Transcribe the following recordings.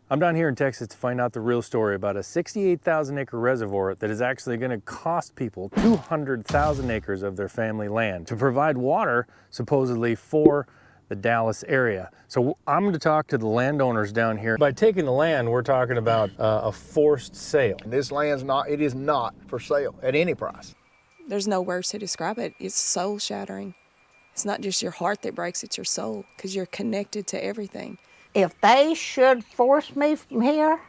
I'm down here in Texas to find out the real story about a 68,000 acre reservoir that is actually going to cost people 200,000 acres of their family land to provide water supposedly for the Dallas area. So I'm going to talk to the landowners down here. By taking the land, we're talking about a forced sale. This land's it is not for sale at any price. There's no words to describe it. It's soul shattering. It's not just your heart that breaks, it's your soul, because you're connected to everything. If they should force me from here,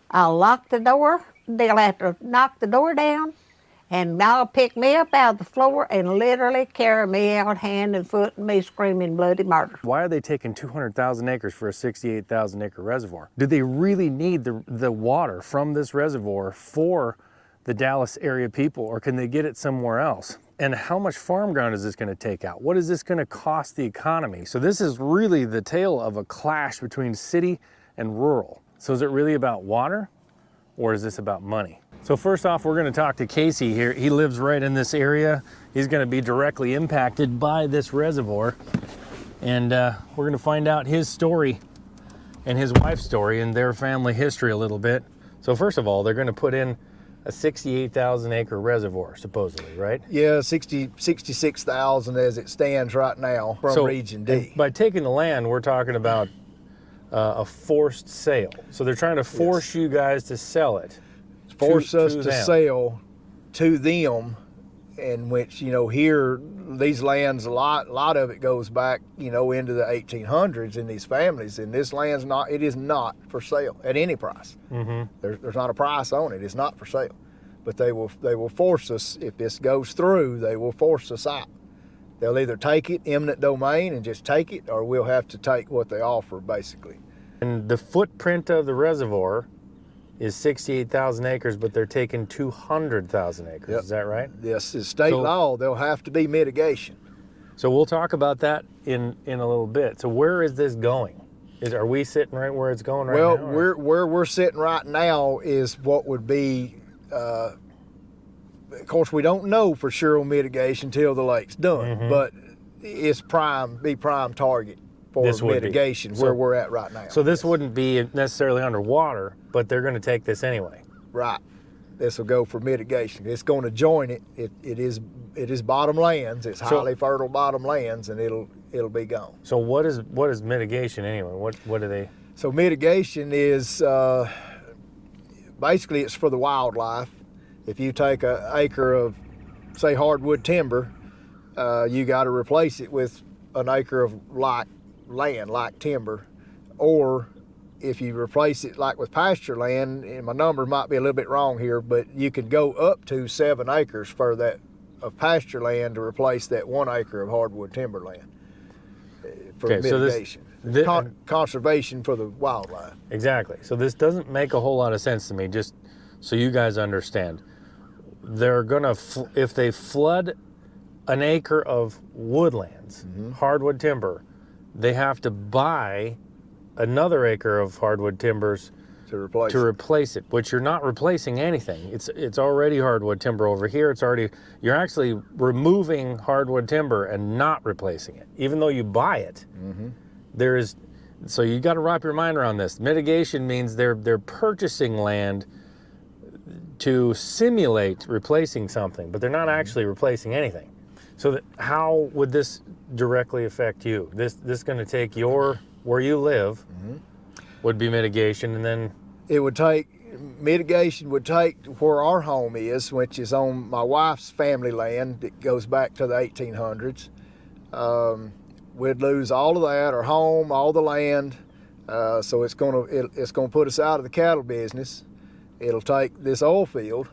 I'll lock the door. They'll have to knock the door down, and I'll pick me up out of the floor and literally carry me out hand and foot and me screaming bloody murder. Why are they taking 200,000 acres for a 68,000 acre reservoir? Do they really need the water from this reservoir for the Dallas area people, or can they get it somewhere else? And how much farm ground is this going to take out? What is this going to cost the economy? So this is really the tale of a clash between city and rural. So is it really about water, or is this about money? So first off, we're going to talk to Casey here. He lives right in this area. He's going to be directly impacted by this reservoir. And we're going to find out his story and his wife's story and their family history a little bit. So first of all, they're going to put in a 68,000 acre reservoir, supposedly, right? Yeah, 66,000 as it stands right now from Region D. By taking the land, we're talking about a forced sale. So they're trying to force you guys to sell it. Force us to sell to them, in which, here, these lands, a lot of it goes back, into the 1800s in these families, and this land's it is not for sale at any price. Mm-hmm. There's not a price on it. It's not for sale. But they will force us, if this goes through, they will force us out. They'll either take it, eminent domain, and just take it, or we'll have to take what they offer, basically. And the footprint of the reservoir is 68,000 acres, but they're taking 200,000 acres. Yep. Is that right? Yes, it's state law. There'll have to be mitigation. So we'll talk about that in a little bit. So where is this going? Are we sitting right where it's going right now? Well, where we're sitting right now is what would be, of course, we don't know for sure on mitigation till the lake's done, but it's prime target for mitigation where we're at right now. So this wouldn't be necessarily underwater, but they're going to take this anyway. Right. This will go for mitigation. It's going to join it. It is bottom lands. It's highly fertile bottom lands, and it'll be gone. So what is mitigation anyway? What do they? So mitigation is basically it's for the wildlife. If you take an acre of, say, hardwood timber, you got to replace it with an acre of land, like timber, or if you replace it like with pasture land, and my number might be a little bit wrong here, but you could go up to 7 acres for that of pasture land to replace that 1 acre of hardwood timber land for mitigation. So conservation for the wildlife. Exactly. So this doesn't make a whole lot of sense to me, just so you guys understand. They're gonna, if they flood an acre of woodlands, hardwood timber, they have to buy another acre of hardwood timbers to replace it, which you're not replacing anything. It's already hardwood timber over here. You're actually removing hardwood timber and not replacing it, even though you buy it. So you got to wrap your mind around this. Mitigation means they're purchasing land to simulate replacing something, but they're not actually replacing anything. So how would this directly affect you? This going to take where you live would be mitigation, and then mitigation would take where our home is, which is on my wife's family land that goes back to the 1800s. We'd lose all of that, our home, all the land. So it's gonna put us out of the cattle business. It'll take this oil field,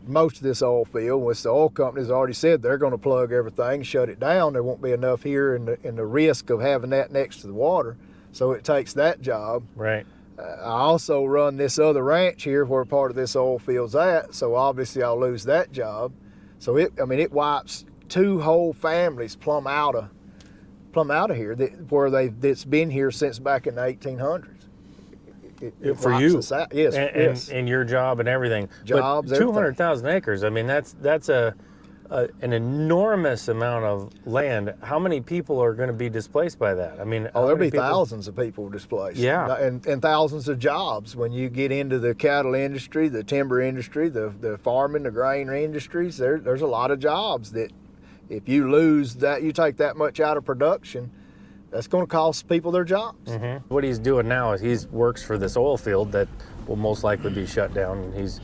most of this oil field, which the oil companies already said they're going to plug everything, shut it down. There won't be enough here in the risk of having that next to the water. So it takes that job. Right. I also run this other ranch here where part of this oil field's at, so obviously I'll lose that job. So it wipes 2 whole families plumb out of here that's been here since back in the 1800s. It for you, us out. Yes, and your job and everything. Jobs, but 200,000 acres. I mean, that's a an enormous amount of land. How many people are going to be displaced by that? I mean, Oh, there'll be thousands of people displaced. Yeah. And thousands of jobs when you get into the cattle industry, the timber industry, the farming, the grain industries. There's a lot of jobs that if you lose that, you take that much out of production, that's going to cost people their jobs. Mm-hmm. What he's doing now is he works for this oil field that will most likely be shut down, and he's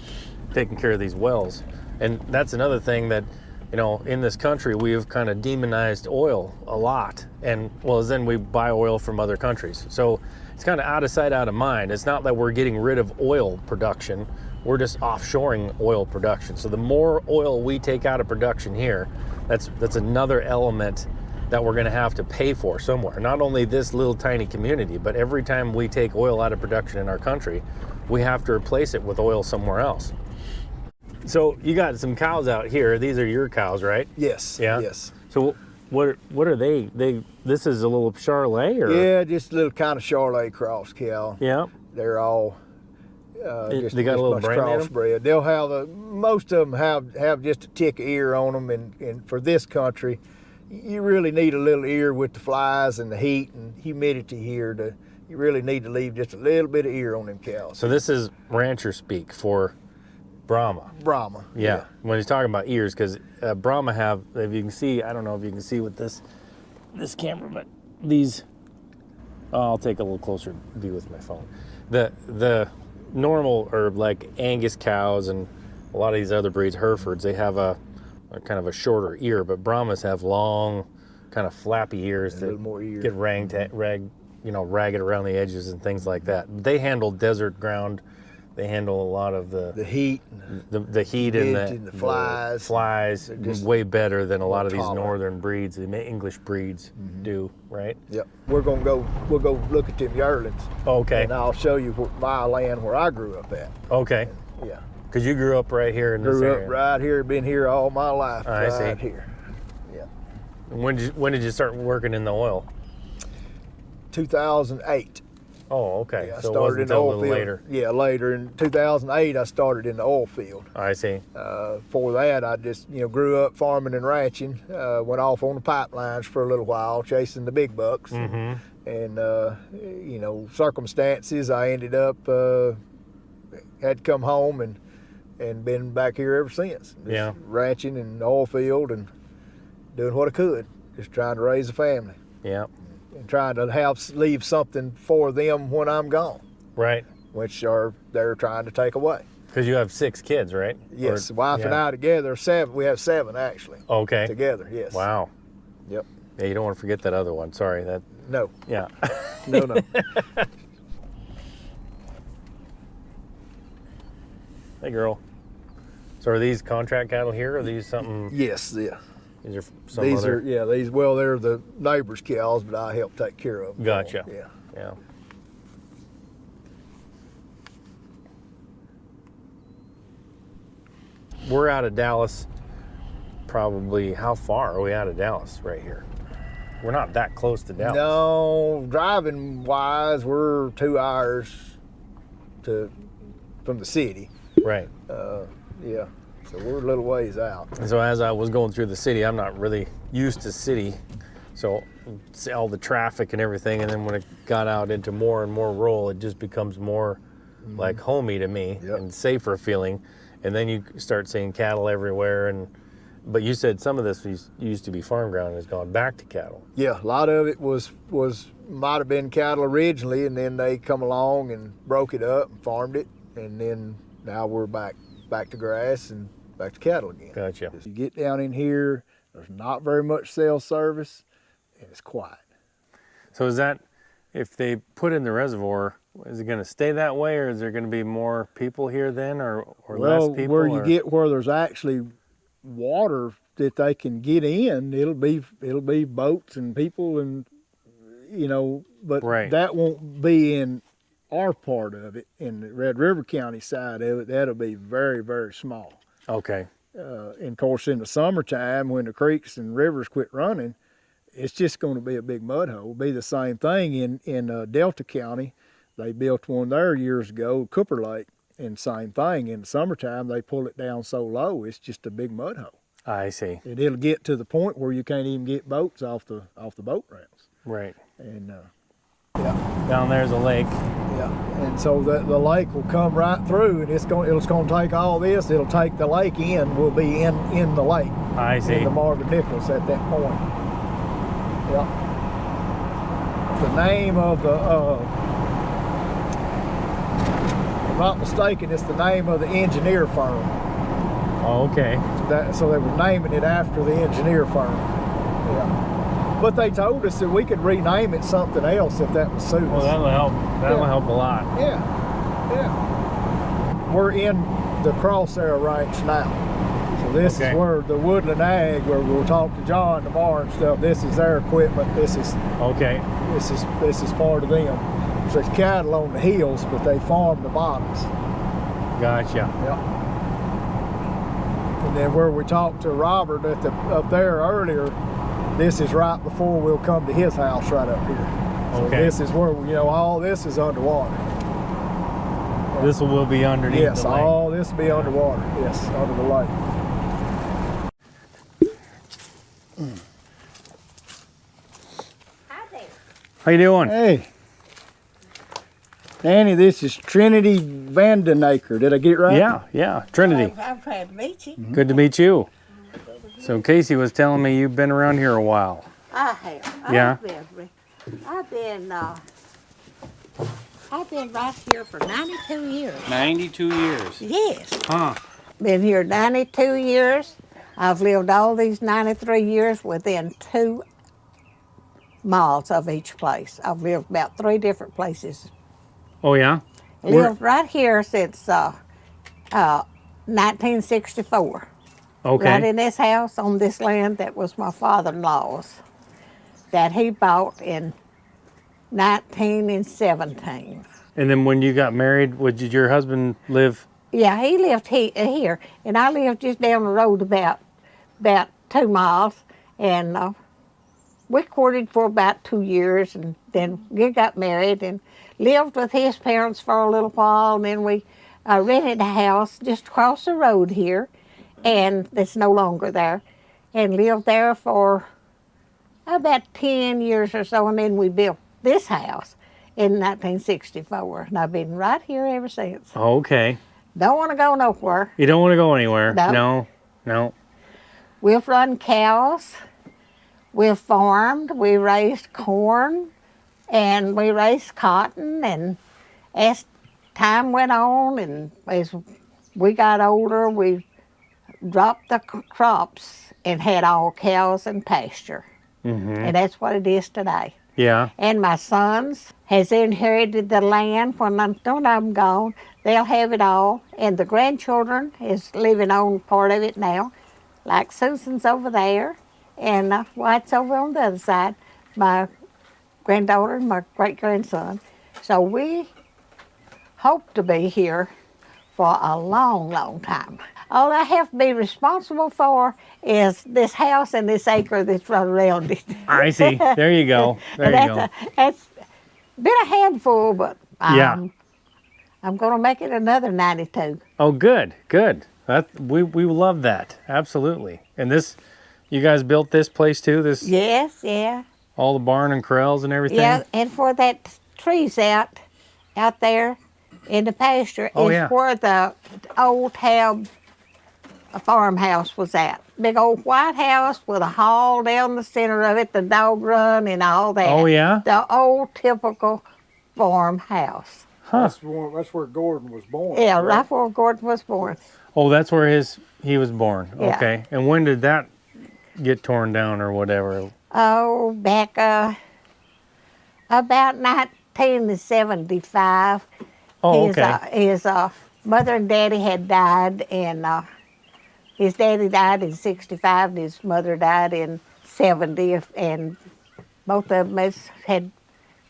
taking care of these wells. And that's another thing that, you know, in this country, we have kind of demonized oil a lot. And well, then we buy oil from other countries. So it's kind of out of sight, out of mind. It's not that we're getting rid of oil production. We're just offshoring oil production. So the more oil we take out of production here, that's another element that we're going to have to pay for somewhere. Not only this little tiny community, but every time we take oil out of production in our country, we have to replace it with oil somewhere else. So you got some cows out here. These are your cows, right? Yes. Yeah. Yes. So what are they? This is a little Charolais, or Yeah, just a little kind of Charolais cross cow. yeah. They're all They got a little brand in 'em? crossbred. They'll have most of them have just a tick of ear on them, and for this country, you really need a little ear with the flies and the heat and humidity here. You really need to leave just a little bit of ear on them cows. So this is rancher speak for Brahma. Brahma. Yeah. When he's talking about ears, because Brahma have, if you can see, I don't know if you can see with this camera, but these. I'll take a little closer view with my phone. The normal, or like Angus cows and a lot of these other breeds, Herefords, they have a kind of a shorter ear, but Brahmas have long, kind of flappy ears A that little more ear. get ragged around the edges and things like that. They handle desert ground. They handle a lot of the heat, the heat and the flies. flies just way better than a lot of these tolerant. northern breeds, the English breeds do, right? Yep. We'll go look at them yearlings. Okay. And I'll show you my land where I grew up at. Okay. Yeah. Because you grew up right here in this Grew area. up right here, been here all my life. I see. Right here. Yeah. When did you start working in the oil? 2008. Oh, okay. Yeah, I So it started wasn't in the until a oil little field. later. Yeah, later in 2008, I started in the oil field. I see. Before that, I just grew up farming and ranching. Went off on the pipelines for a little while, chasing the big bucks. And circumstances, I ended up had to come home and been back here ever since. Just ranching and oil field and doing what I could, just trying to raise a family. Yeah. And trying to leave something for them when I'm gone, Right. which they're trying to take away. Because you have 6 kids, right? Yes, Or- wife and I together, 7. We have 7 actually. Okay. Together, yes. Wow. Yep. Yeah, you don't want to forget that other one. Sorry. No. Yeah. No. Hey, girl. So are these contract cattle here, or are these something? Yes, yeah. These are some These other. they're the neighbors' cows, but I help take care of them. Gotcha. Yeah. Yeah. We're out of Dallas. Probably, how far are we out of Dallas right here? We're not that close to Dallas. No, driving wise, we're 2 hours from the city. Right. Yeah. So we're a little ways out. And so as I was going through the city, I'm not really used to city. So see all the traffic and everything. And then when it got out into more and more rural, it just becomes more like homey to me and safer feeling. And then you start seeing cattle everywhere. But you said some of this used to be farm ground and has gone back to cattle. Yeah, a lot of it might have been cattle originally, and then they come along and broke it up and farmed it, and then now we're back to grass and back to cattle again. Gotcha. You get down in here, there's not very much cell service, and it's quiet. So is that, if they put in the reservoir, is it going to stay that way, or is there going to be more people here then, or less people? Where you get where there's actually water that they can get in, it'll be boats and people, and but that won't be in our part of it. In the Red River County side of it, that'll be very, very small. Okay. And of course, in the summertime, when the creeks and rivers quit running, it's just going to be a big mud hole. It'll be the same thing in Delta County. They built one there years ago, Cooper Lake, and same thing. In the summertime, they pull it down so low, it's just a big mud hole. I see. And it'll get to the point where you can't even get boats off the boat ramps. Right. And Down there's a lake. yeah, and so the lake will come right through, and it's going to take all this. It'll take the lake in. We'll be in the lake. I see. In the Marvin Nicholas at that point. Yeah. The name of the, if I'm not mistaken, it's the name of the engineer firm. Oh, okay. So they were naming it after the engineer firm. Yeah. But they told us that we could rename it something else if that would suit us. Well, that'll help. That'll help a lot. Yeah, yeah. We're in the Crosshair Ranch now. So this is where the Woodland Ag, where we'll talk to John tomorrow and stuff. This is their equipment. This is part of them. So there's cattle on the hills, but they farm the bottoms. Gotcha. Yep. And then where we talked to Robert up there earlier, this is right before we'll come to his house right up here. So this is where, all this is underwater. This will be underneath yes, the lake. all this will be underwater. Yes, under the lake. Hi there. How you doing? Hey. Annie, this is Trinity Vandenaker. Did I get it right? Yeah. Trinity. I'm glad to meet you. Good to meet you. So Casey was telling me you've been around here a while. I have. Yeah. I've been right here for 92 years. 92 years. Yes. Huh. Been here 92 years. I've lived all these 93 years within 2 miles of each place. I've lived about 3 different places. Oh, yeah? Lived right here since 1964. Okay. Right in this house on this land that was my father-in-law's that he bought in 1917. And then when you got married, did your husband live? Yeah, he lived here, and I lived just down the road about 2 miles, and we courted for about 2 years, and then we got married and lived with his parents for a little while, and then we rented a house just across the road here, and it's no longer there, and lived there for about 10 years or so, and then we built this house in 1964, and I've been right here ever since. Okay. Don't want to go nowhere. You don't want to go anywhere? No. No. We've run cows, we've farmed, we raised corn, and we raised cotton, and as time went on and as we got older, we dropped the crops and had all cows and pasture. And that's what it is today. Yeah. And my sons has inherited the land when I'm gone. They'll have it all. And the grandchildren is living on part of it now. Like Susan's over there and White's over on the other side. My granddaughter and my great-grandson. So we hope to be here for a long, long time. All I have to be responsible for is this house and this acre that's right around it. I see. There you go. There you go. That's been a handful, but Yeah. I'm going to make it another 92. Oh, good. We love that. Absolutely. And you guys built this place too? Yes, yeah. All the barn and corrals and everything? Yeah, and for that trees out there in the pasture is where the old Tab farmhouse was at. Big old white house with a hall down the center of it, the dog run and all that. Oh, yeah? The old typical farmhouse. Huh. That's where Gordon was born. Yeah, right where Gordon was born. Oh, that's where he was born. Yeah. Okay. And when did that get torn down or whatever? Oh, back about 1975. Oh, okay. His mother and daddy had died, and his daddy died in 65, and his mother died in 70, and both of them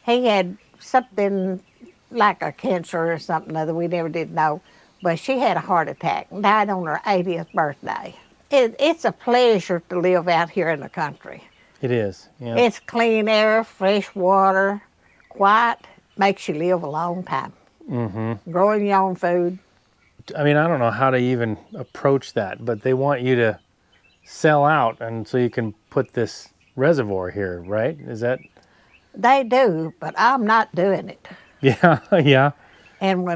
he had something like a cancer or something other. We never did know, but she had a heart attack and died on her 80th birthday. It's a pleasure to live out here in the country. It is. Yeah. It's clean air, fresh water, quiet, makes you live a long time. Mm-hmm. Growing your own food. I mean, I don't know how to even approach that, but they want you to sell out, and so you can put this reservoir here, right? Is that? They do, but I'm not doing it. Yeah, yeah. And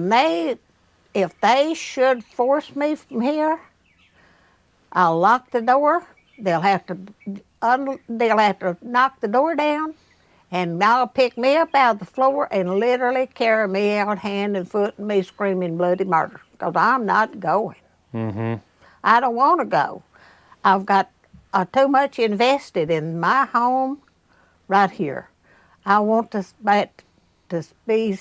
if they should force me from here, I'll lock the door. They'll have to knock the door down, and I'll pick me up out of the floor and literally carry me out hand and foot, and me screaming bloody murder, because I'm not going. Mm-hmm. I don't want to go. I've got too much invested in my home right here. I want to be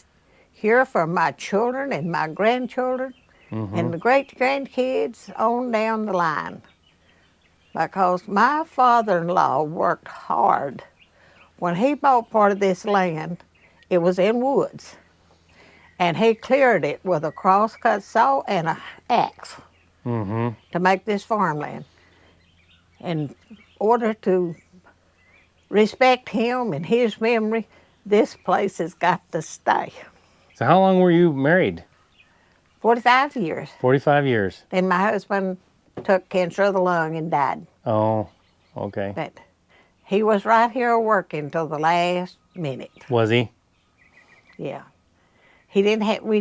here for my children and my grandchildren and the great-grandkids on down the line. Because my father-in-law worked hard. When he bought part of this land, it was in woods. And he cleared it with a crosscut saw and an axe to make this farmland. In order to respect him and his memory, this place has got to stay. So how long were you married? 45 years. 45 years. Then my husband took cancer of the lung and died. Oh, okay. But he was right here working till the last minute. Was he? Yeah. We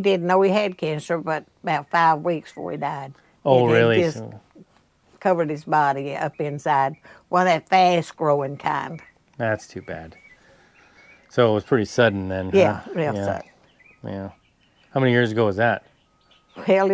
didn't know he had cancer, but about 5 weeks before he died. Oh, It had really? just covered his body up inside. Well, that fast-growing kind. That's too bad. So it was pretty sudden then. Yeah, huh? real yeah. sudden. Yeah. How many years ago was that? Well,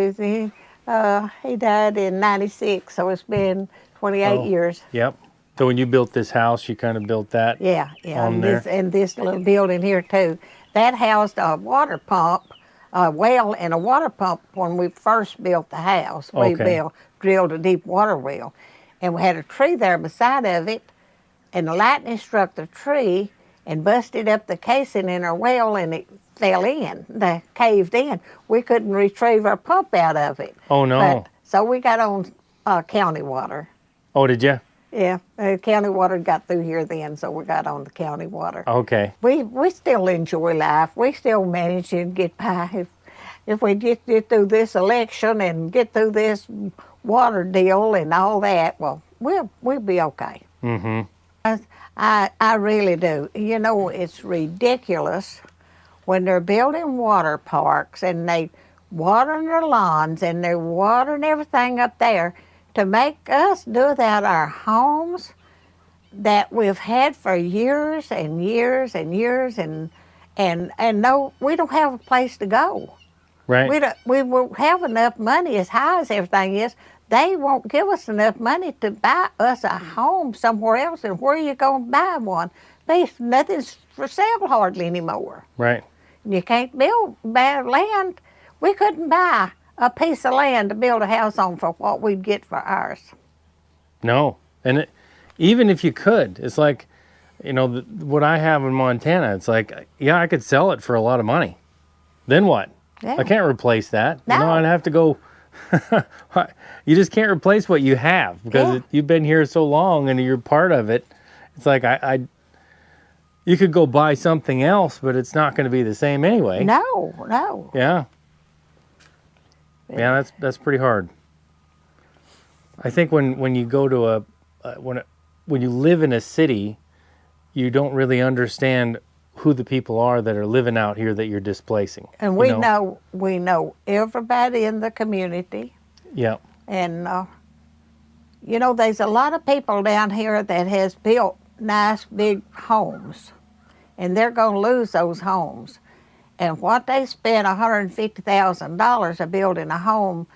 he died in '96, so it's been 28 years. Yep. So when you built this house, you kind of built that? Yeah. On And this little building here too. That housed a water pump, a well and a water pump when we first built the house. We drilled a deep water well. And we had a tree there beside of it, and the lightning struck the tree and busted up the casing in our well, and it fell in, caved in. We couldn't retrieve our pump out of it. Oh, no. So we got on county water. Oh, did you? Yeah, county water got through here then, so we got on the county water. Okay. We still enjoy life. We still manage to get by. If we get through this election and get through this water deal and all that, well, we'll be okay. Mm-hmm. I really do. You know, it's ridiculous when they're building water parks and they watering their lawns and they're watering everything up there to make us do that our homes that we've had for years and years and years and no, we don't have a place to go. Right. We won't have enough money as high as everything is. They won't give us enough money to buy us a home somewhere else. And where are you going to buy one? Nothing's for sale hardly anymore. Right. You can't buy land. We couldn't buy a piece of land to build a house on for what we'd get for ours. No. And even if you could, it's like, you know, what I have in Montana, it's like, yeah, I could sell it for a lot of money. Then what? Yeah. I can't replace that. No. You know, I'd have to go. You just can't replace what you have because you've been here so long and you're part of it. It's like you could go buy something else, but it's not going to be the same anyway. No. Yeah. Yeah, that's pretty hard. I think when you go to when you live in a city, you don't really understand who the people are that are living out here that you're displacing. And we know everybody in the community. Yeah. And you know, there's a lot of people down here that has built nice big homes, and they're going to lose those homes. And what they spent $150,000 of building a home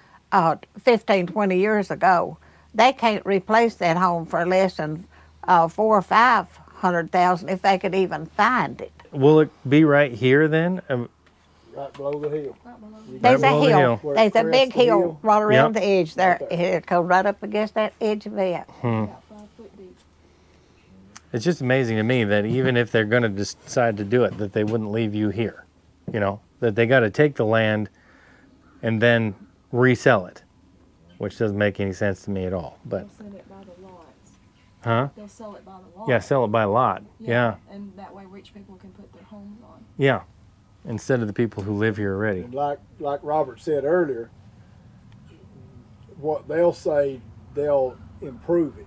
15, 20 years ago, they can't replace that home for less than $400,000 or $500,000 if they could even find it. Will it be right here then? Right below the hill. There's below a the hill. hill. There's a Where it big crests the hill hill. right around Yep. the edge there. It goes right up against that edge of that. It's just amazing to me that even if they're going to decide to do it, that they wouldn't leave you here. You know, that they got to take the land and then resell it, which doesn't make any sense to me at all. But They'll sell it by the lots. huh? They'll sell it by the lot. Yeah, sell it by lot. Yeah. And that way rich people can put their homes on. Yeah. Instead of the people who live here already. And like Robert said earlier, what they'll say, they'll improve it.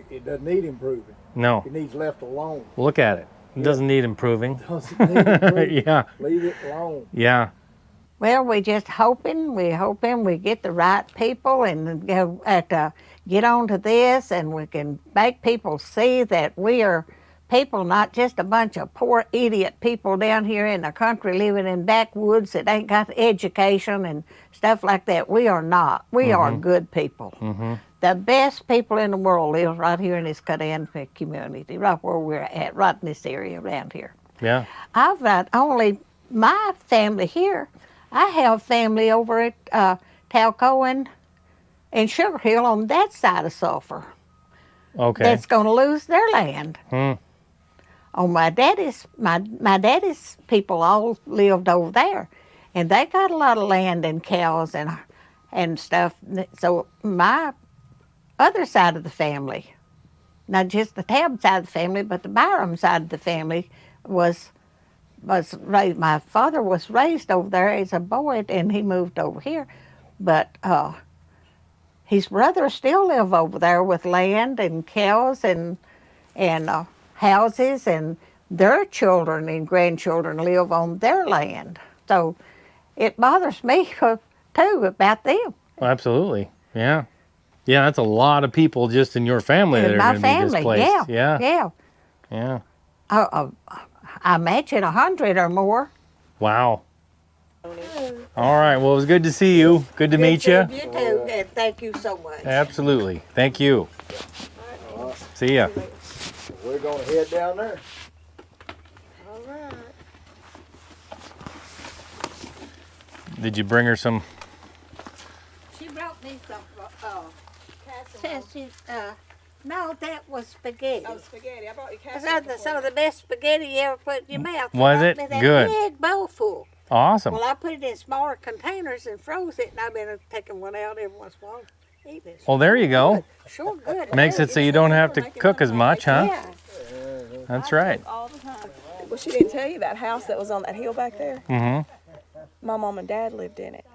It doesn't need improving. No. It needs left alone. Look at it. It doesn't need improving. Doesn't need improving. Yeah. Leave it alone. Yeah. Well, we're hoping we get the right people and go get onto this, and we can make people see that we are people, not just a bunch of poor idiot people down here in the country living in backwoods that ain't got education and stuff like that. We are not. We are good people. The best people in the world live right here in this Cudan community, right where we're at, right in this area around here. Yeah. I've got only my family here. I have family over at Talco and Sugar Hill on that side of Sulphur Okay. that's going to lose their land. On my daddy's people all lived over there, and they got a lot of land and cows and stuff. So my other side of the family, not just the Tabb side of the family, but the Byram side of the family was raised. My father was raised over there as a boy, and he moved over here, but his brothers still live over there with land and cows and houses, and their children and grandchildren live on their land. So it bothers me too about them. Absolutely. Yeah. Yeah, that's a lot of people just in your family that In are my going to be family, displaced. yeah. Yeah. I imagine 100 or more. Wow. All right. Well, it was good to see you. Good to meet you. You too, and thank you so much. Absolutely. Thank you. See ya. We're going to head down there. All right. Did you bring her some? She brought me some casserole. No, that was spaghetti. Oh, spaghetti. I brought you Some of the best spaghetti you ever put in your mouth. She Was brought it? me that Good. big bowl full. Awesome. Well, I put it in smaller containers and froze it, and I've been taking one out every once in a while. Eating it. Well, there you go. Sure good. Makes it so you don't have to cook as much, huh? Yeah. That's right. all the time. Well, she didn't tell you that house that was on that hill back there? Mm-hmm. My mom and dad lived in it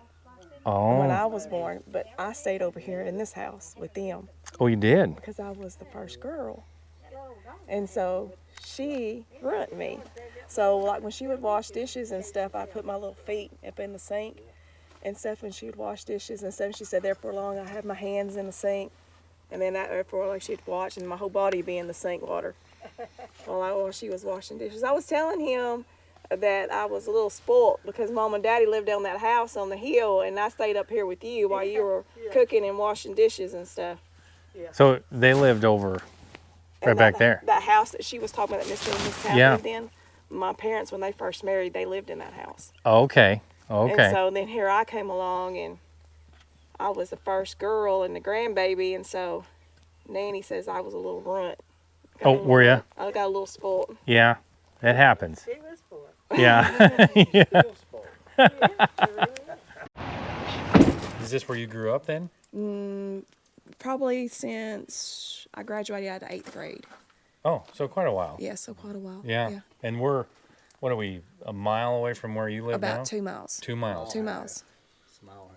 when I Oh. was born, but I stayed over here in this house with them Oh, you did? because I was the first girl. And so she ruined me. So like when she would wash dishes and stuff, I put my little feet up in the sink and stuff, and she would wash dishes and stuff. She said therefore long I had my hands in the sink, and then therefore like she'd watch and my whole body would be in the sink water while she was washing dishes. I was telling him that I was a little spoiled because Mom and Daddy lived on that house on the hill, and I stayed up here with you while you were cooking and washing dishes and stuff. So they lived over right And back there. That house that she was talking about that Miss Town Yeah. lived in, my parents, when they first married, they lived in that house. Okay. And Okay. so then here I came along, and I was the first girl and the grandbaby, and so Nanny says I was a little runt. Oh, were you? I got a little spoiled. Yeah. It happens. She was spoiled. Yeah. Yeah. Is this where you grew up then? Probably since I graduated out of 8th grade. Oh, so quite a while. Yeah, so quite a while. Yeah. And we're, what are we, a mile away from where you live now? About 2 miles. 2 miles. 2 miles.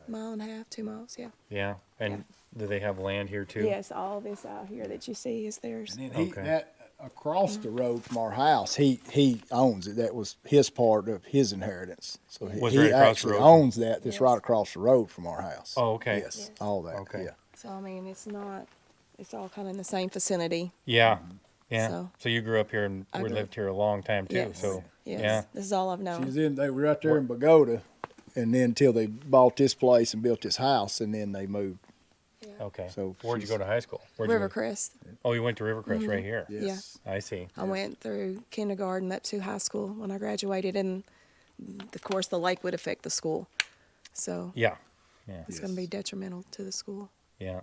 Mile and a half, 2 miles, yeah. Yeah. And do they have land here too? Yes, all this out here that you see is theirs. And then Okay. that across the road from our house, he owns it. That was his part of his inheritance. So Was he right across the actually road? owns that. That's right across the road from our house. Oh, okay. Yes, all that. Okay. Yeah. So, I mean, it's all kind of in the same vicinity. Yeah. Yeah. So- So you grew up here and I we grew- lived here a long time too. Yes. So Yes. yeah. This is all I've She known. was they were right there in Pagoda, and then until they bought this place and built this house, and then they moved. Okay. So where'd you she's- go to high school? Where'd you go? Rivercrest. Oh, you went to Rivercrest right here. Yes. I see. I went through kindergarten up to high school when I graduated, and of course the lake would affect the school. So Yeah. Yeah. it's going to be detrimental to the school. Yeah.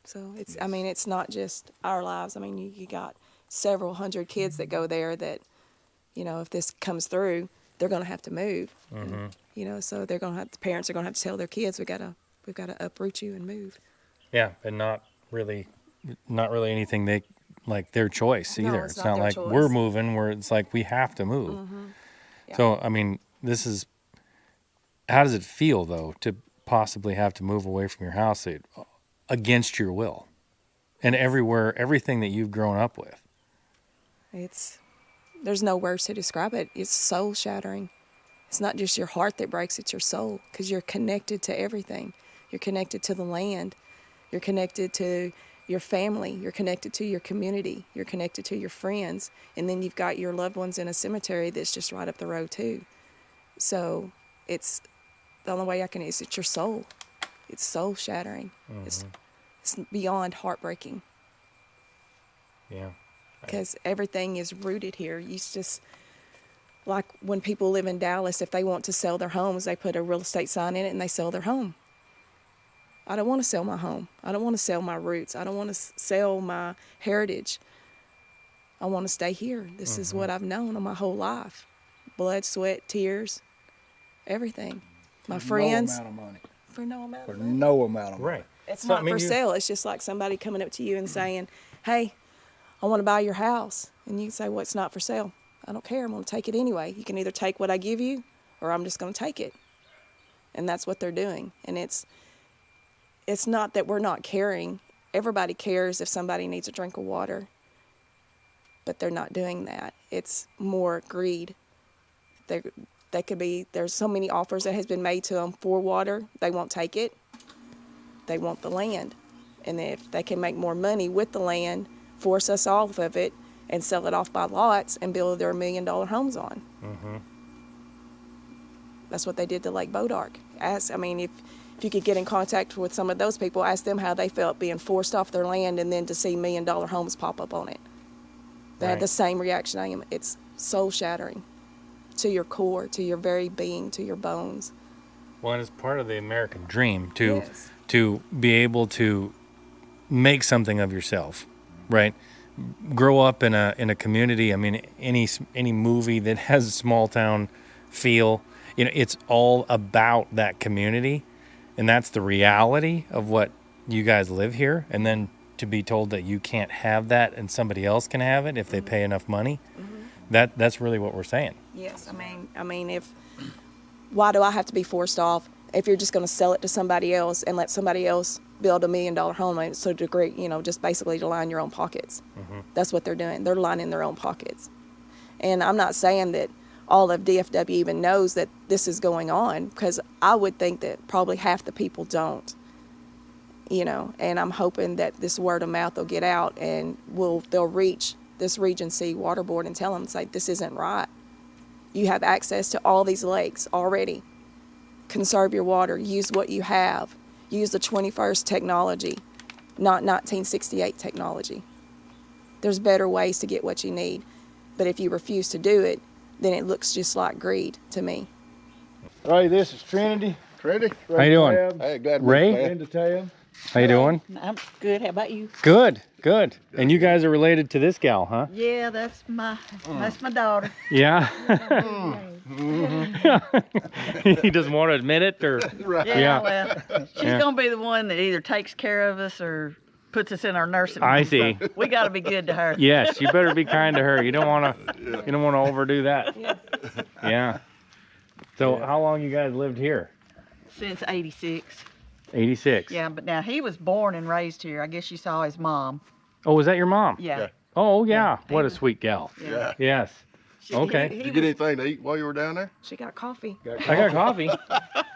So I mean, it's not just our lives. I mean, you got several hundred kids that go there that, if this comes through, they're going to have to move. Mm-hmm. And, so the parents are going to have to tell their kids, we've got to uproot you and move. Yeah. And not really anything like their choice No, either. it's It's not not their like choice. we're moving where it's like we have to move. Yeah. So, I mean, how does it feel though to possibly have to move away from your house against your will? and everything that you've grown up with. There's no words to describe it. It's soul shattering. It's not just your heart that breaks, it's your soul, because you're connected to everything. You're connected to the land. You're connected to your family. You're connected to your community. You're connected to your friends. And then you've got your loved ones in a cemetery that's just right up the road too. So it's the only way it's your soul. It's soul shattering. Mm-hmm. It's beyond heartbreaking. Yeah. Because everything is rooted here. Like when people live in Dallas, if they want to sell their homes, they put a real estate sign in it and they sell their home. I don't want to sell my home. I don't want to sell my roots. I don't want to sell my heritage. I want to stay here. This is what I've known all my whole life. Blood, sweat, tears, everything. My friends. No amount of money. For no amount of For money. no amount of money. Right. It's not for sale. It's just like somebody coming up to you and saying, hey, I want to buy your house. And you can say, well, it's not for sale. I don't care. I'm going to take it anyway. You can either take what I give you or I'm just going to take it. And that's what they're doing. And it's not that we're not caring. Everybody cares if somebody needs a drink of water. But they're not doing that. It's more greed. There's so many offers that has been made to them for water. They won't take it. They want the land. And if they can make more money with the land, force us off of it, and sell it off by lots and build their $1 million homes on. Mm-hmm. That's what they did to Lake Bodark. If you could get in contact with some of those people, ask them how they felt being forced off their land and then to see $1 million homes pop up on it. They had the same reaction I am. It's soul shattering to your core, to your very being, to your bones. Well, and it's part of the American dream to be able to make something of yourself, right? Grow up in a community. I mean, any movie that has a small town feel, it's all about that community, and that's the reality of what you guys live here. And then to be told that you can't have that and somebody else can have it if they pay enough money, that's really what we're saying. Yes, why do I have to be forced off if you're just going to sell it to somebody else and let somebody else build $1 million home and so degree, just basically to line your own pockets. Mm-hmm. That's what they're doing. They're lining their own pockets. And I'm not saying that all of DFW even knows that this is going on, because I would think that probably half the people don't, and I'm hoping that this word of mouth will get out and they'll reach this Regency Water Board and tell them, say, this isn't right. You have access to all these lakes already. Conserve your water. Use what you have. Use the 21st technology, not 1968 technology. There's better ways to get what you need. But if you refuse to do it, then it looks just like greed to me. Ray, this is Trinity. Trinity? How you doing? Hey, glad to Ray? meet you, man. Linda Tab. How you doing? I'm good. How about you? Good. And you guys are related to this gal, huh? Yeah, that's my daughter. Yeah. He doesn't want to admit it, or Yeah. Well, she's gonna be the one that either takes care of us or puts us in our nursing home. I see. So we got to be good to her. Yes, you better be kind to her. You don't want to overdo that. Yeah. So how long you guys lived here? Since '86. 86. Yeah, but now he was born and raised here. I guess you saw his mom. Oh, was that your mom? Yeah. Oh, yeah. Yeah. What a sweet gal. Yeah. Yes. Okay. Did you get anything to eat while you were down there? She got coffee. I got coffee.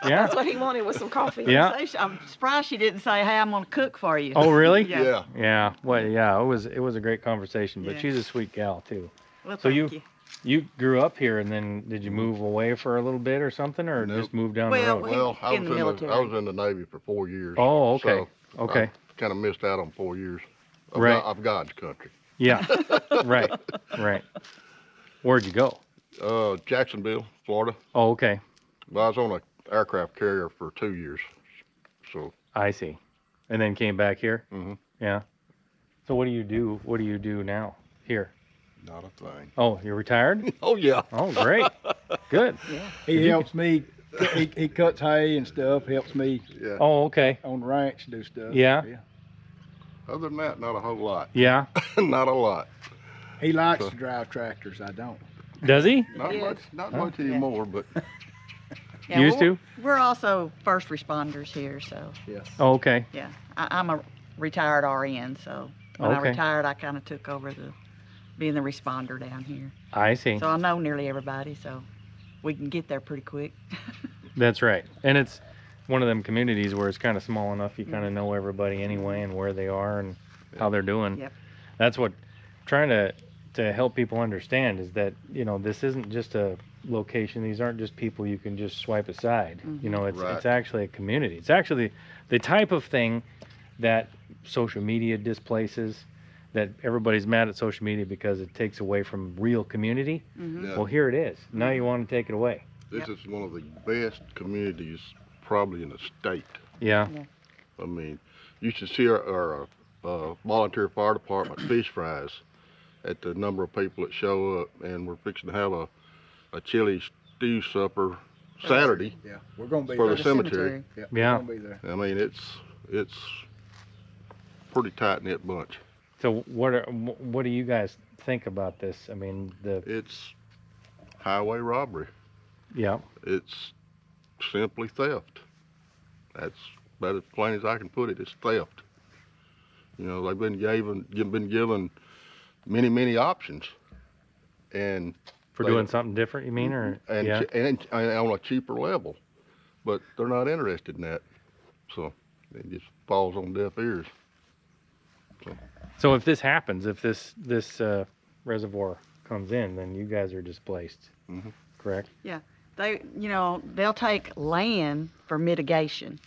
Yeah. That's what he wanted, was some coffee. Yeah. I'm surprised she didn't say, "Hey, I'm gonna cook for you." Oh, really? Yeah. Yeah. Well, yeah. It was a great conversation, but Yeah. she's a sweet gal too. Well, So thank you. You grew up here, and then did you move away for a little bit or something, or Nope. just move down the Well, road? Well, I in the military. was in the Navy for 4 years. Oh, okay. So Okay. kind of missed out on 4 years Right. of God's country. Yeah. Right. Where'd you go? Jacksonville, Florida. Oh, okay. Well, I was on an aircraft carrier for 2 years. So I see. And then came back here? Mhm. Yeah. So what do you do? What do you do now here? not a thing. Oh, you're retired? Oh yeah. Oh, great. Good. He helps me. He cuts hay and stuff. Helps me Yeah. Oh, okay. on the ranch do stuff. Yeah. Other than that, not a whole lot. Yeah. Not a lot. He likes to drive tractors. I don't. Does he? Not Yes. much. Not much anymore. But Yeah, Used we're- to? We're also first responders here, so Yes. Oh, okay. yeah. I'm a retired RN, so when I Okay. retired, I kind of took over being the responder down here. I see. So I know nearly everybody, so we can get there pretty quick. That's right. And it's one of them communities where it's kind of small enough you kind of know everybody anyway and where they are and how they're doing. Yep. That's what trying to help people understand is that, you know, this isn't just a location. These aren't just people you can just swipe aside. You know, it's Right. it's actually a community. It's actually the type of thing that social media displaces, that everybody's mad at social media because it takes away from real community. Yeah. Well, here it is. Now you want to take it away. This is one of the best communities probably in the state. Yeah. I mean, you should see our volunteer fire department fish fries at the number of people that show up, and we're fixing to have a chili stew supper Saturday Yeah, we're gonna be for there. the cemetery. Yeah, Yeah. we're gonna be there. I mean, it's pretty tight knit bunch. So what do you guys think about this? I mean, It's highway robbery. yeah. It's simply theft. That's about as plain as I can put it. It's theft. You know, they've been given many options, and For They- doing something different, you mean, or and, yeah? and on a cheaper level, but they're not interested in that. So it just falls on deaf ears. So if this happens, if this reservoir comes in, then you guys are displaced, correct? They'll take land for mitigation.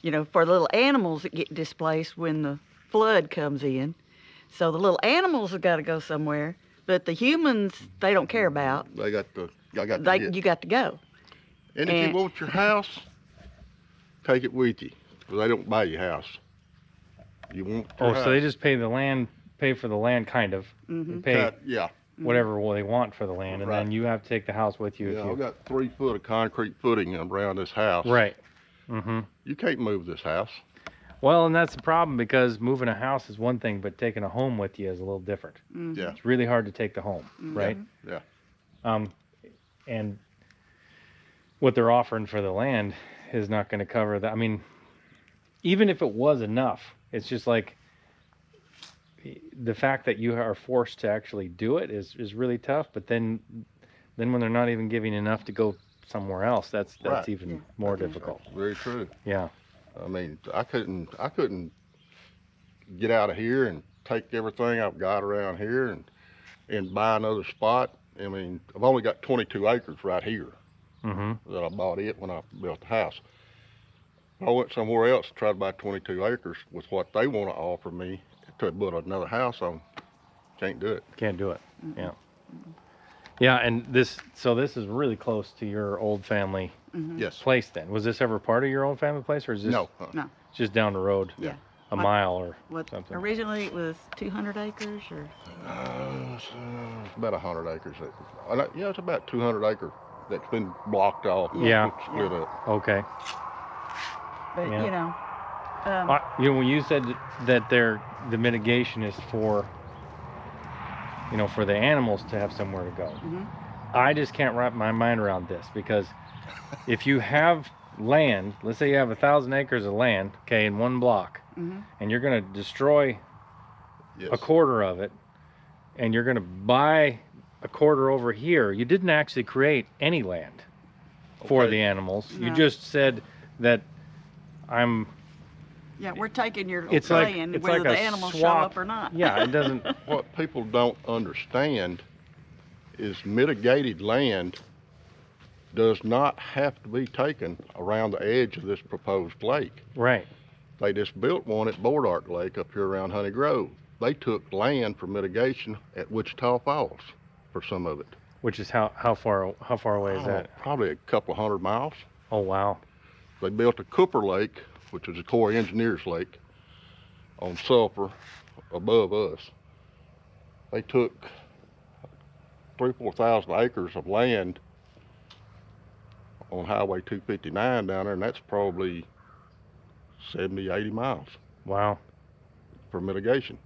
You know, for the little animals that get displaced when the flood comes in. So the little animals have got to go somewhere, but the humans they don't care about. I got to You got to go. and if you want your house, take it with you, because they don't buy your house. You want your Oh, house. so they just pay for the land, kind of, and pay Yeah. whatever they want for the land, and then Right. you have to take the house with you. Yeah, if I've you got 3 foot of concrete footing around this house. right. Mm-hmm. You can't move this house. Well, and that's the problem, because moving a house is one thing, but taking a home with you is a little different. Yeah. It's really hard to take the home, right? Yeah. And what they're offering for the land is not going to cover that. I mean, even if it was enough, it's just like the fact that you are forced to actually do it is really tough. But then when they're not even giving enough to go somewhere else, that's Right. even more difficult. Very true. Yeah. I mean, I couldn't get out of here and take everything I've got around here and buy another spot. I mean, I've only got 22 acres right here Mm-hmm. that I bought it when I built the house. If I went somewhere else to try to buy 22 acres with what they want to offer me to build another house on, can't do it. Can't do it. Yeah. Yeah, and this is really close to your old family Yes. place then. Was this ever part of your old family place, or is this No. No. just down the road? Yeah. A mile or What something? originally it was 200 acres or It's about 100 acres. Yeah, it's about 200 acres that's been blocked off. Yeah. Split up. Okay. but Yeah. you know. When you said that the mitigation is for, for the animals to have somewhere to go. I just can't wrap my mind around this, because if you have land, let's say you have 1,000 acres of land, okay, in one block, and you're going to destroy Yes. a quarter of it, and you're going to buy a quarter over here, you didn't actually create any land for Okay. the animals. You No. just said that We're taking your it's like land it's whether like a the animals show swap. up or not. Yeah, it doesn't. What people don't understand is mitigated land does not have to be taken around the edge of this proposed lake. Right. They just built one at Boardark Lake up here around Honey Grove. They took land for mitigation at Wichita Falls for some of it. Which is how far away is that? Probably a couple of 100 miles. Oh wow. They built a Cooper Lake, which is a Corps of Engineers lake, on Sulphur above us. They took 3,000-4,000 acres of land on Highway 259 down there, and that's probably 70-80 miles Wow. for mitigation.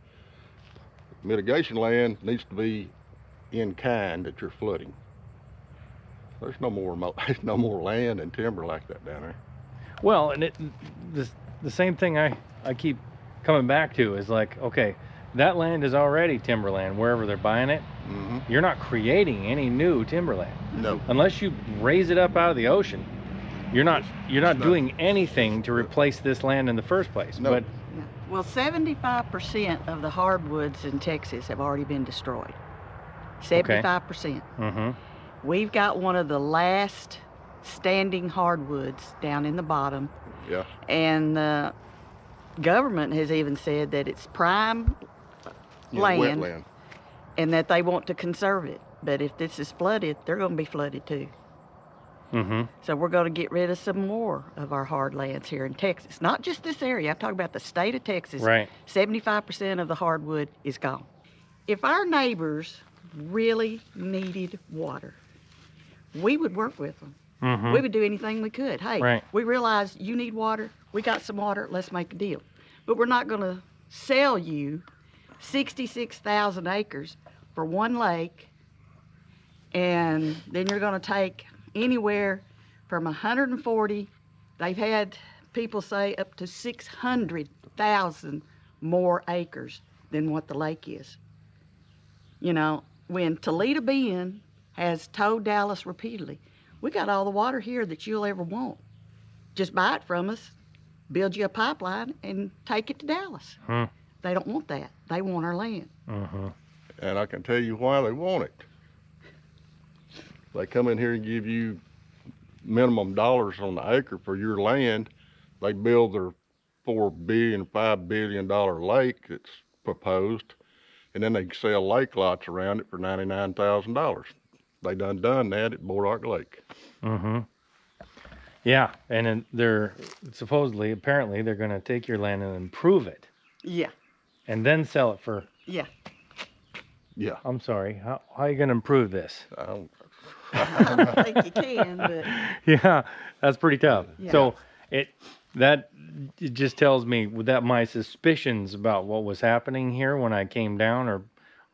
Mitigation land needs to be in kind that you're flooding. There's no more land and timber like that down there. Well, and the same thing I keep coming back to is like, okay, that land is already timberland wherever they're buying it. You're not creating any new timberland. No. Unless you raise it up out of the ocean. You're not doing anything to replace this land in the first place. No. But Yeah. Well, 75% of the hardwoods in Texas have already been destroyed. 75%. We've got one of the last standing hardwoods down in the bottom. Yeah. And the government has even said that it's prime Yeah, land wetland. and that they want to conserve it. But if this is flooded, they're going to be flooded too. So we're going to get rid of some more of our hard lands here in Texas. Not just this area. I'm talking about the state of Texas. Right. 75% of the hardwood is gone. If our neighbors really needed water, we would work with them. We would do anything we could. Hey, Right. we realize you need water. We got some water. Let's make a deal. But we're not going to sell you 66,000 acres for one lake, and then you're going to take anywhere from 140, they've had people say up to 600,000 more acres than what the lake is. You know, when Toledo Bend has told Dallas repeatedly, we got all the water here that you'll ever want. Just buy it from us, build you a pipeline, and take it to Dallas. They don't want that. They want our land. And I can tell you why they want it. They come in here and give you minimum dollars on the acre for your land. They build their $4 billion, $5 billion lake that's proposed, and then they sell lake lots around it for $99,000. They done that at Boardwalk Lake. yeah, and then they're supposedly, apparently, they're going to take your land and improve it Yeah, and then sell it for. yeah. Yeah. I'm sorry. How are you going to improve this? I don't, I don't think you can, but Yeah, that's pretty tough. Yeah. So it just tells me that my suspicions about what was happening here when I came down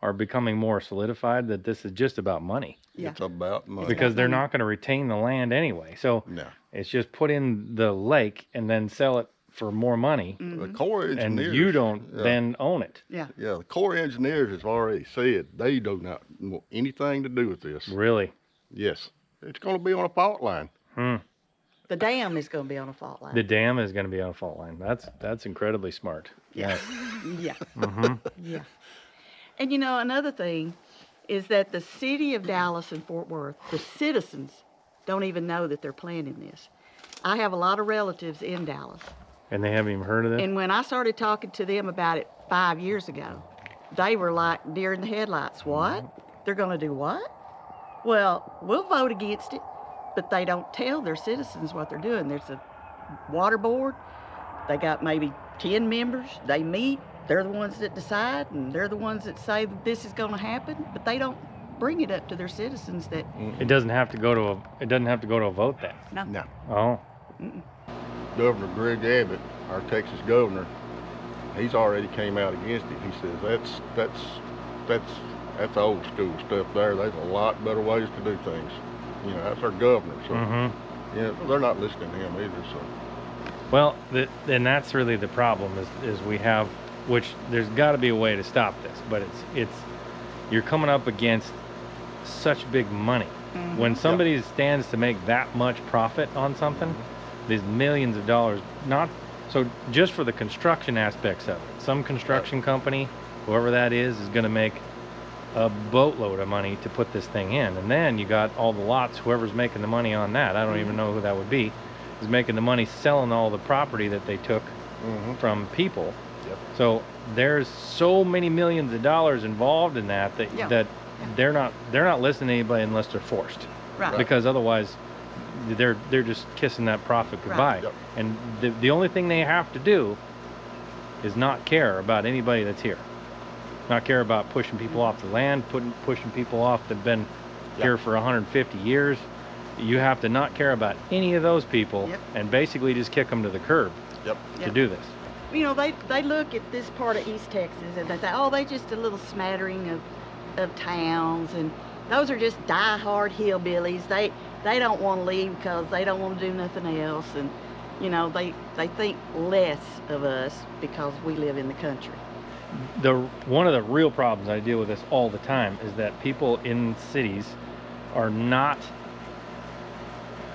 are becoming more solidified, that this is just about money. yeah. It's about money. Because they're not going to retain the land anyway. So No. it's just put in the lake and then sell it for more money, The Corps and engineers. you don't Yeah. then own it. Yeah. Yeah, the Corps engineers has already said they do not want anything to do with this. Really? Yes. It's going to be on a fault line. The dam is going to be on a fault line. The dam is going to be on a fault line. That's incredibly smart. Yeah. Yes. Yeah. Yeah. And you know, another thing is that the city of Dallas and Fort Worth, the citizens don't even know that they're planning this. I have a lot of relatives in Dallas. And they haven't even heard of this? And when I started talking to them about it 5 years ago, they were like deer in the headlights. What? They're going to do what? Well, we'll vote against it, but they don't tell their citizens what they're doing. There's a water board. They got maybe 10 members. They meet. They're the ones that decide, and they're the ones that say that this is going to happen, but they don't bring it up to their citizens that It doesn't have to go to a vote then. No. Oh. Governor Greg Abbott, our Texas governor, he's already came out against it. He says that's old school stuff there. There's a lot better ways to do things. You know, that's our governor. So, you know, they're not listening to him either. So, Well, and that's really the problem is we have, which there's got to be a way to stop this, but it's you're coming up against such big money. When somebody stands to make that much profit on something, these millions of dollars, not so just for the construction aspects of it. Some construction company, whoever that is going to make a boatload of money to put this thing in, and then you got all the lots. Whoever's making the money on that, I don't even know who that would be, is making the money selling all the property that they took from people. Yep. So there's so many millions of dollars involved in that Yeah. that they're not listening to anybody unless they're forced, right. because otherwise they're just kissing that profit goodbye. Yep. And the only thing they have to do is not care about anybody that's here, not care about pushing people off the land, pushing people off that've been here for 150 years. You have to not care about any of those people and basically just kick them to the curb to do this. You know, they look at this part of East Texas and they say, oh, they just a little smattering of towns, and those are just die-hard hillbillies. They don't want to leave because they don't want to do nothing else. And, you know, they think less of us because we live in the country. One of the real problems I deal with this all the time is that people in cities are not,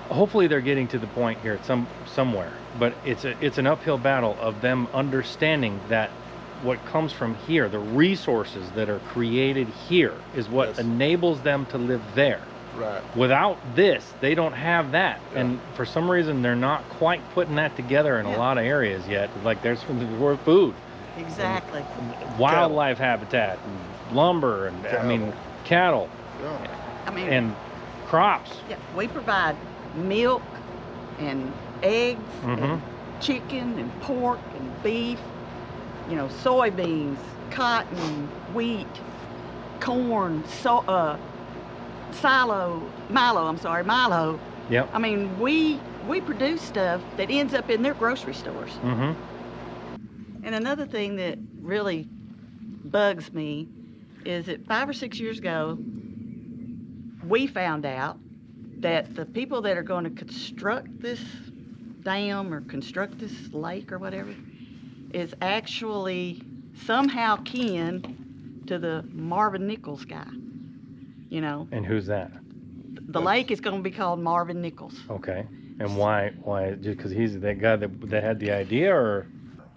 hopefully they're getting to the point here somewhere, but it's an uphill battle of them understanding that what comes from here, the resources that are created here, is what Yes. enables them to live there. Right. Without this, they don't have that. Yeah. And for some reason, they're not quite putting that together in a Yeah. lot of areas yet. Like there's food, Exactly. wildlife habitat, and lumber, and I mean, cattle Yeah. I mean, and crops. yeah, we provide milk and eggs Mhm. and chicken and pork and beef, you know, soybeans, cotton, wheat, corn, Milo. Yep. I mean, we produce stuff that ends up in their grocery stores. Mm-hmm. And another thing that really bugs me is that 5 or 6 years ago, we found out that the people that are going to construct this dam or construct this lake or whatever is actually somehow kin to the Marvin Nichols guy. You know, And who's that? the lake is going to be called Marvin Nichols. Okay. And why? Just because he's that guy that had the idea, or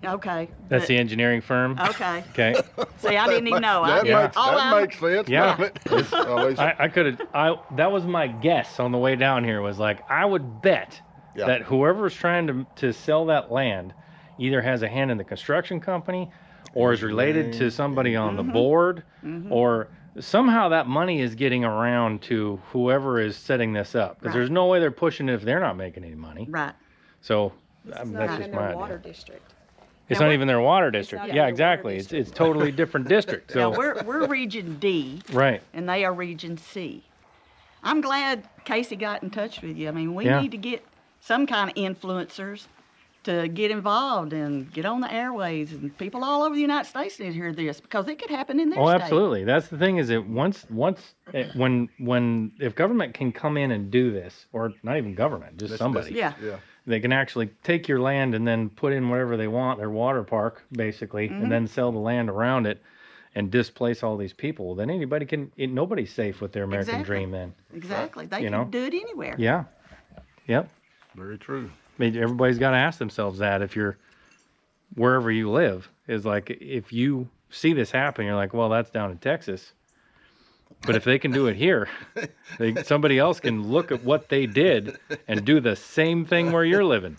Okay. that's the engineering firm? Okay. Okay. See, I didn't even know. That, Yeah. makes, that makes sense. Yeah. doesn't it? At least- I could have. That was my guess on the way down here. Was like I would bet Yeah. that whoever's trying to sell that land either has a hand in the construction company, or is related to somebody on the board, or somehow that money is getting around to whoever is setting this up. Because Right. there's no way they're pushing it if they're not making any money. Right. So It's that's not just in my their idea. water district. It's Now not we're- even their water district. not Yeah, even their water exactly. It's totally different district. Now So we're Region D, right. and they are Region C. I'm glad Casey got in touch with you. I mean, we Yeah. need to get some kind of influencers to get involved and get on the airways, and people all over the United States need to hear this because it could happen in their Oh, state. absolutely. That's the thing is that when if government can come in and do this, or not even government, just somebody, Yeah. Yeah. they can actually take your land and then put in whatever they want, their water park basically, Mm-hmm. and then sell the land around it and displace all these people. Then nobody's safe with their American Exactly. dream then. Exactly. They You can know? do it anywhere. Yeah. Yep. Very true. I mean, everybody's got to ask themselves that if you're wherever you live, is like if you see this happen, you're like, well, that's down in Texas. But if they can do it here, somebody else can look at what they did and do the same thing where you're living.